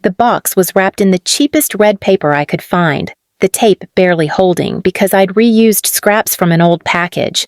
The box was wrapped in the cheapest red paper I could find, the tape barely holding because I'd reused scraps from an old package.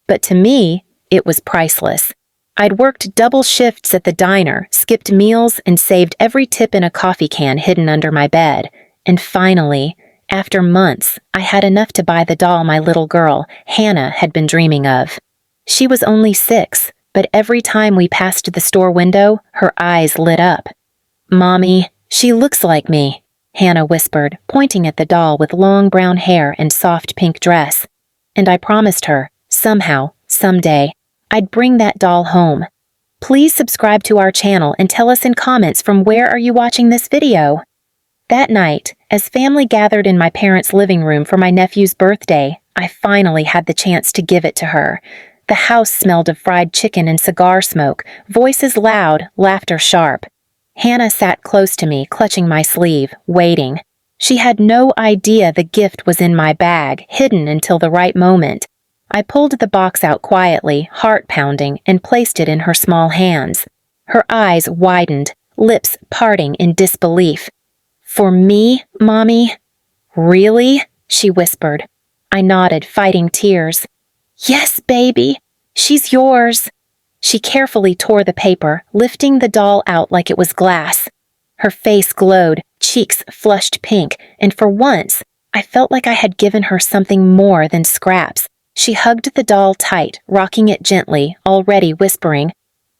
But to me, it was priceless. I'd worked double shifts at the diner, skipped meals, and saved every tip in a coffee can hidden under my bed. And finally, after months, I had enough to buy the doll my little girl, Hannah, had been dreaming of. She was only 6, but every time we passed the store window, her eyes lit up. "Mommy, she looks like me," Hannah whispered, pointing at the doll with long brown hair and soft pink dress. And I promised her, somehow, someday, I'd bring that doll home. Please subscribe to our channel and tell us in comments from where are you watching this video. That night, as family gathered in my parents' living room for my nephew's birthday, I finally had the chance to give it to her. The house smelled of fried chicken and cigar smoke, voices loud, laughter sharp. Hannah sat close to me, clutching my sleeve, waiting. She had no idea the gift was in my bag, hidden until the right moment. I pulled the box out quietly, heart pounding, and placed it in her small hands. Her eyes widened, lips parting in disbelief. "For me, Mommy?" "Really?" she whispered. I nodded, fighting tears. "Yes, baby. She's yours." She carefully tore the paper, lifting the doll out like it was glass. Her face glowed, cheeks flushed pink, and for once, I felt like I had given her something more than scraps. She hugged the doll tight, rocking it gently, already whispering,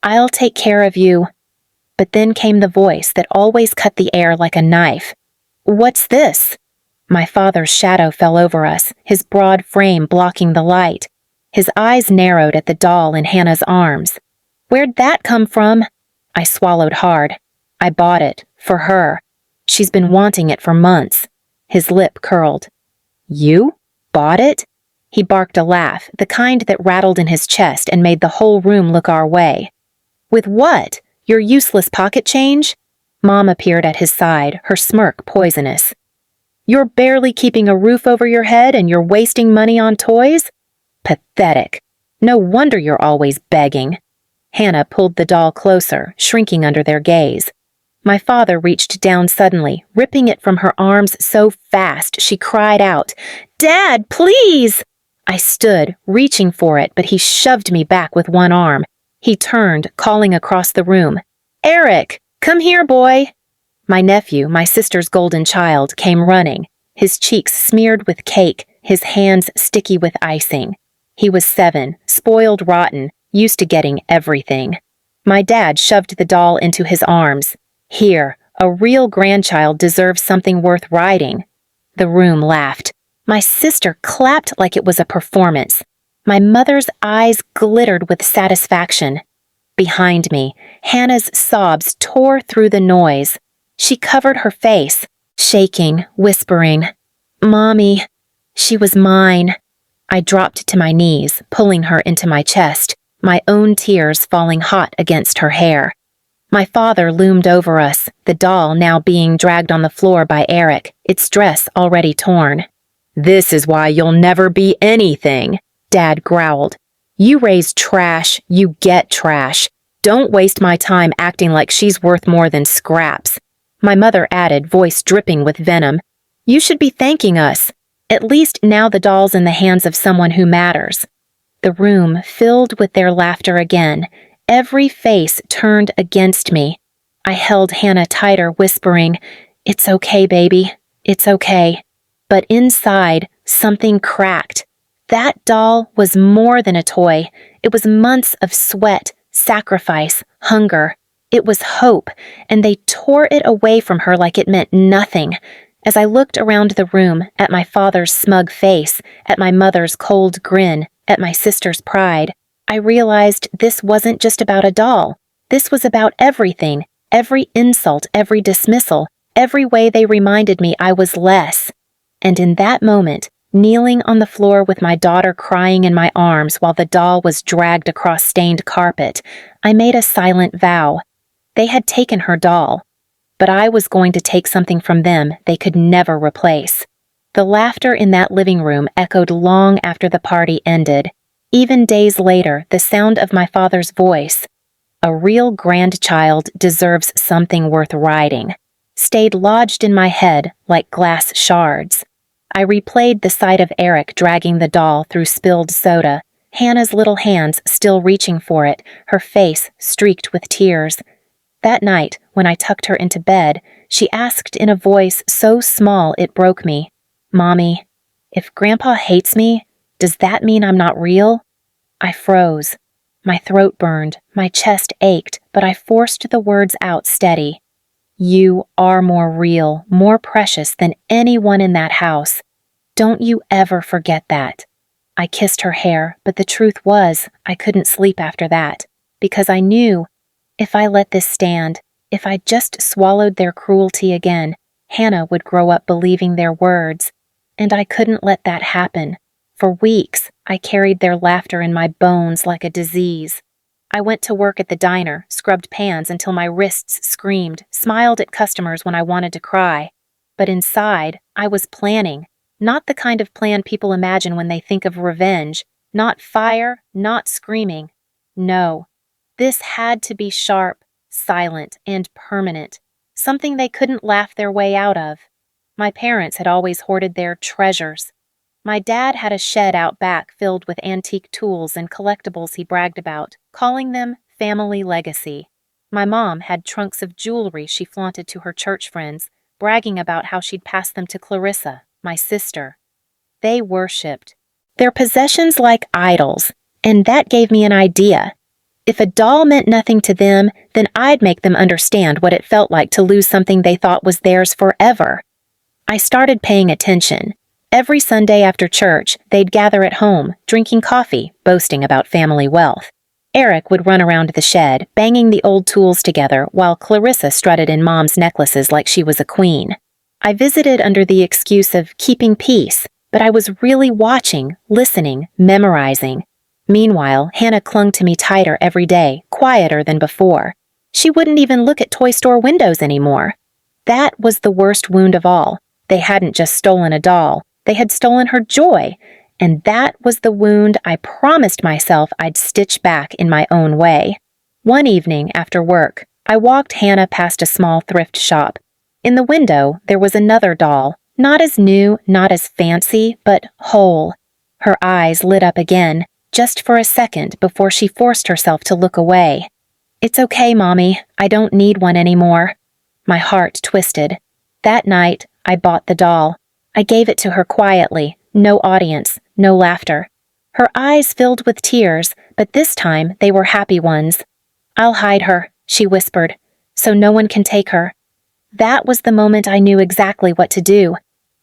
"I'll take care of you." But then came the voice that always cut the air like a knife. "What's this?" My father's shadow fell over us, his broad frame blocking the light. His eyes narrowed at the doll in Hannah's arms. "Where'd that come from?" I swallowed hard. "I bought it, for her. She's been wanting it for months." His lip curled. "You? Bought it?" He barked a laugh, the kind that rattled in his chest and made the whole room look our way. "With what? Your useless pocket change?" Mom appeared at his side, her smirk poisonous. "You're barely keeping a roof over your head and you're wasting money on toys? Pathetic. No wonder you're always begging." Hannah pulled the doll closer, shrinking under their gaze. My father reached down suddenly, ripping it from her arms so fast she cried out, "Dad, please!" I stood, reaching for it, but he shoved me back with one arm. He turned, calling across the room, "Eric, come here, boy." My nephew, my sister's golden child, came running, his cheeks smeared with cake, his hands sticky with icing. He was 7, spoiled rotten, used to getting everything. My dad shoved the doll into his arms. "Here, a real grandchild deserves something worth riding." The room laughed. My sister clapped like it was a performance. My mother's eyes glittered with satisfaction. Behind me, Hannah's sobs tore through the noise. She covered her face, shaking, whispering, "Mommy." She was mine. I dropped to my knees, pulling her into my chest, my own tears falling hot against her hair. My father loomed over us, the doll now being dragged on the floor by Eric, its dress already torn. "This is why you'll never be anything," Dad growled. "You raise trash, you get trash. Don't waste my time acting like she's worth more than scraps." My mother added, voice dripping with venom, "You should be thanking us. At least now the doll's in the hands of someone who matters." The room filled with their laughter again. Every face turned against me. I held Hannah tighter, whispering, "It's okay, baby. It's okay." But inside, something cracked. That doll was more than a toy. It was months of sweat, sacrifice, hunger. It was hope, and they tore it away from her like it meant nothing. As I looked around the room, at my father's smug face, at my mother's cold grin, at my sister's pride, I realized this wasn't just about a doll. This was about everything, every insult, every dismissal, every way they reminded me I was less. And in that moment, kneeling on the floor with my daughter crying in my arms while the doll was dragged across stained carpet, I made a silent vow. They had taken her doll, but I was going to take something from them they could never replace. The laughter in that living room echoed long after the party ended. Even days later, the sound of my father's voice, "A real grandchild deserves something worth riding," stayed lodged in my head like glass shards. I replayed the sight of Eric dragging the doll through spilled soda, Hannah's little hands still reaching for it, her face streaked with tears. That night, when I tucked her into bed, she asked in a voice so small it broke me, "Mommy, if Grandpa hates me, does that mean I'm not real?" I froze. My throat burned, my chest ached, but I forced the words out steady. "You are more real, more precious than anyone in that house. Don't you ever forget that." I kissed her hair, but the truth was, I couldn't sleep after that, because I knew, if I let this stand, if I just swallowed their cruelty again, Hannah would grow up believing their words, and I couldn't let that happen. For weeks, I carried their laughter in my bones like a disease. I went to work at the diner, scrubbed pans until my wrists screamed, smiled at customers when I wanted to cry. But inside, I was planning, not the kind of plan people imagine when they think of revenge, not fire, not screaming. No, this had to be sharp, silent, and permanent, something they couldn't laugh their way out of. My parents had always hoarded their treasures. My dad had a shed out back filled with antique tools and collectibles he bragged about, calling them family legacy. My mom had trunks of jewelry she flaunted to her church friends, bragging about how she'd pass them to Clarissa, my sister. They worshipped their possessions like idols, and that gave me an idea. If a doll meant nothing to them, then I'd make them understand what it felt like to lose something they thought was theirs forever. I started paying attention. Every Sunday after church, they'd gather at home, drinking coffee, boasting about family wealth. Eric would run around the shed, banging the old tools together, while Clarissa strutted in Mom's necklaces like she was a queen. I visited under the excuse of keeping peace, but I was really watching, listening, memorizing. Meanwhile, Hannah clung to me tighter every day, quieter than before. She wouldn't even look at toy store windows anymore. That was the worst wound of all. They hadn't just stolen a doll. They had stolen her joy, and that was the wound I promised myself I'd stitch back in my own way. One evening after work, I walked Hannah past a small thrift shop. In the window, there was another doll, not as new, not as fancy, but whole. Her eyes lit up again, just for a second before she forced herself to look away. "It's okay, Mommy. I don't need one anymore." My heart twisted. That night, I bought the doll. I gave it to her quietly, no audience, no laughter. Her eyes filled with tears, but this time they were happy ones. "I'll hide her," she whispered, "so no one can take her." That was the moment I knew exactly what to do.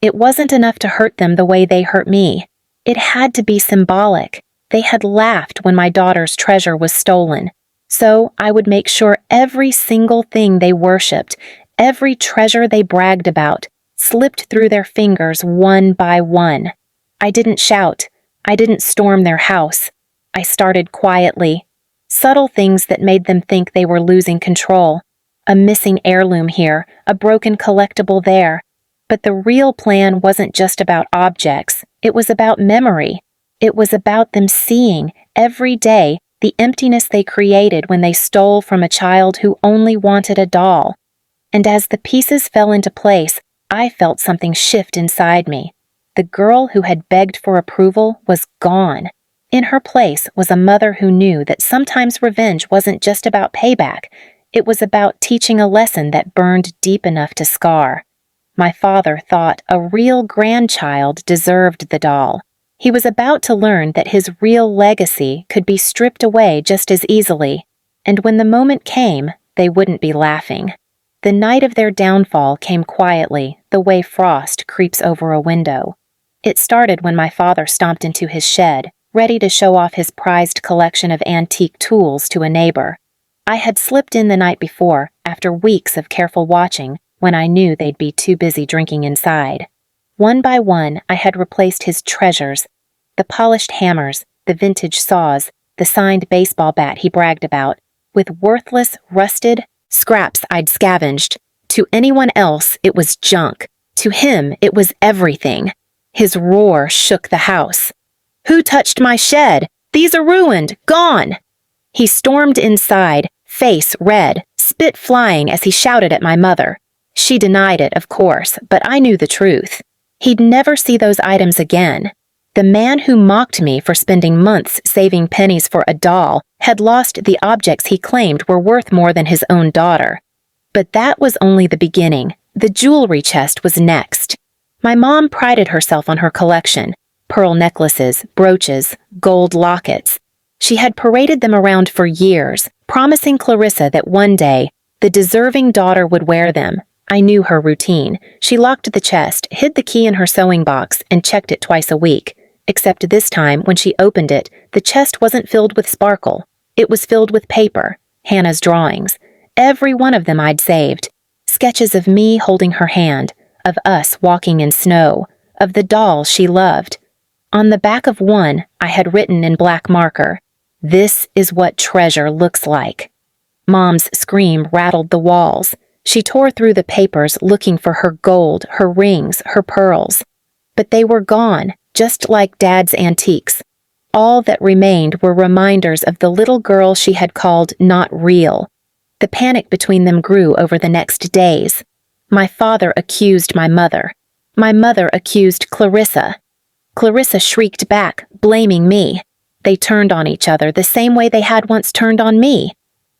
It wasn't enough to hurt them the way they hurt me. It had to be symbolic. They had laughed when my daughter's treasure was stolen. So I would make sure every single thing they worshipped, every treasure they bragged about, slipped through their fingers one by one. I didn't shout. I didn't storm their house. I started quietly. Subtle things that made them think they were losing control. A missing heirloom here, a broken collectible there. But the real plan wasn't just about objects. It was about memory. It was about them seeing, every day, the emptiness they created when they stole from a child who only wanted a doll. And as the pieces fell into place, I felt something shift inside me. The girl who had begged for approval was gone. In her place was a mother who knew that sometimes revenge wasn't just about payback. It was about teaching a lesson that burned deep enough to scar. My father thought a real grandchild deserved the doll. He was about to learn that his real legacy could be stripped away just as easily. And when the moment came, they wouldn't be laughing. The night of their downfall came quietly, the way frost creeps over a window. It started when my father stomped into his shed, ready to show off his prized collection of antique tools to a neighbor. I had slipped in the night before, after weeks of careful watching, when I knew they'd be too busy drinking inside. One by one, I had replaced his treasures, the polished hammers, the vintage saws, the signed baseball bat he bragged about, with worthless, rusted scraps I'd scavenged. To anyone else, it was junk. To him, it was everything. His roar shook the house. "Who touched my shed? These are ruined, gone!" He stormed inside, face red, spit flying as he shouted at my mother. She denied it, of course, but I knew the truth. He'd never see those items again. The man who mocked me for spending months saving pennies for a doll had lost the objects he claimed were worth more than his own daughter. But that was only the beginning. The jewelry chest was next. My mom prided herself on her collection: pearl necklaces, brooches, gold lockets. She had paraded them around for years, promising Clarissa that one day the deserving daughter would wear them. I knew her routine. She locked the chest, hid the key in her sewing box, and checked it twice a week. Except this time, when she opened it, the chest wasn't filled with sparkle. It was filled with paper, Hannah's drawings. Every one of them I'd saved. Sketches of me holding her hand, of us walking in snow, of the doll she loved. On the back of one, I had written in black marker, "This is what treasure looks like." Mom's scream rattled the walls. She tore through the papers looking for her gold, her rings, her pearls. But they were gone, just like Dad's antiques. All that remained were reminders of the little girl she had called not real. The panic between them grew over the next days. My father accused my mother. My mother accused Clarissa. Clarissa shrieked back, blaming me. They turned on each other the same way they had once turned on me.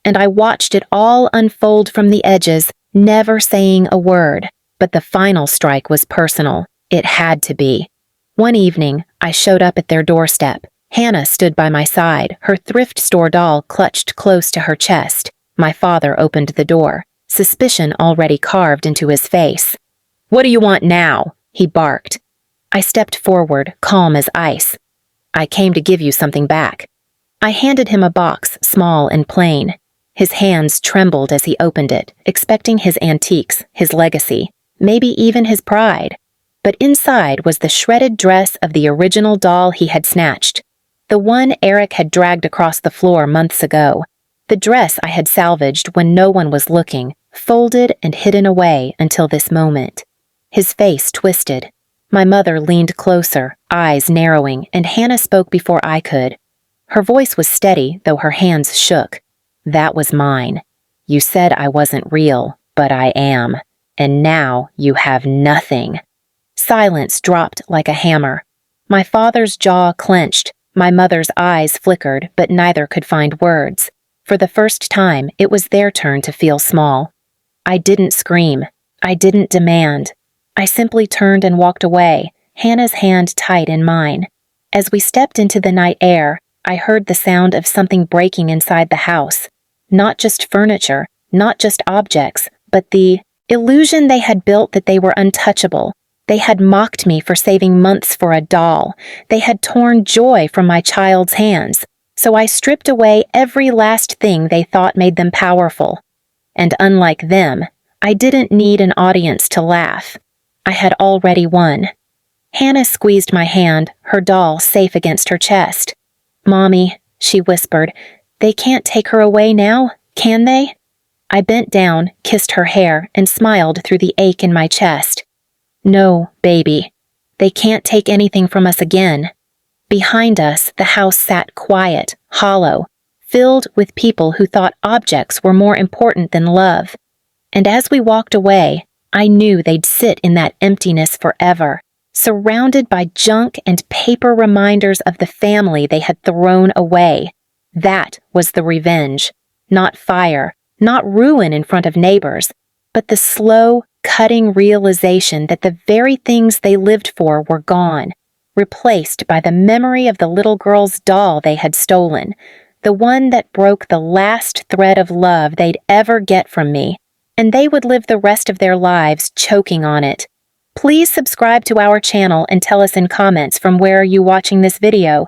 And I watched it all unfold from the edges, never saying a word. But the final strike was personal. It had to be. One evening, I showed up at their doorstep. Hannah stood by my side, her thrift store doll clutched close to her chest. My father opened the door, suspicion already carved into his face. "What do you want now?" he barked. I stepped forward, calm as ice. "I came to give you something back." I handed him a box, small and plain. His hands trembled as he opened it, expecting his antiques, his legacy, maybe even his pride. But inside was the shredded dress of the original doll he had snatched, the one Eric had dragged across the floor months ago, the dress I had salvaged when no one was looking, folded and hidden away until this moment. His face twisted. My mother leaned closer, eyes narrowing, and Hannah spoke before I could. Her voice was steady, though her hands shook. "That was mine. You said I wasn't real, but I am. And now you have nothing." Silence dropped like a hammer. My father's jaw clenched. My mother's eyes flickered, but neither could find words. For the first time, it was their turn to feel small. I didn't scream. I didn't demand. I simply turned and walked away, Hannah's hand tight in mine. As we stepped into the night air, I heard the sound of something breaking inside the house. Not just furniture, not just objects, but the illusion they had built that they were untouchable. They had mocked me for saving months for a doll. They had torn joy from my child's hands. So I stripped away every last thing they thought made them powerful. And unlike them, I didn't need an audience to laugh. I had already won. Hannah squeezed my hand, her doll safe against her chest. "Mommy," she whispered, "they can't take her away now, can they?" I bent down, kissed her hair, and smiled through the ache in my chest. "No, baby. They can't take anything from us again." Behind us, the house sat quiet, hollow, filled with people who thought objects were more important than love. And as we walked away, I knew they'd sit in that emptiness forever, surrounded by junk and paper reminders of the family they had thrown away. That was the revenge. Not fire, not ruin in front of neighbors, but the slow, cutting realization that the very things they lived for were gone, replaced by the memory of the little girl's doll they had stolen, the one that broke the last thread of love they'd ever get from me, and they would live the rest of their lives choking on it. Please subscribe to our channel and tell us in comments from where are you watching this video.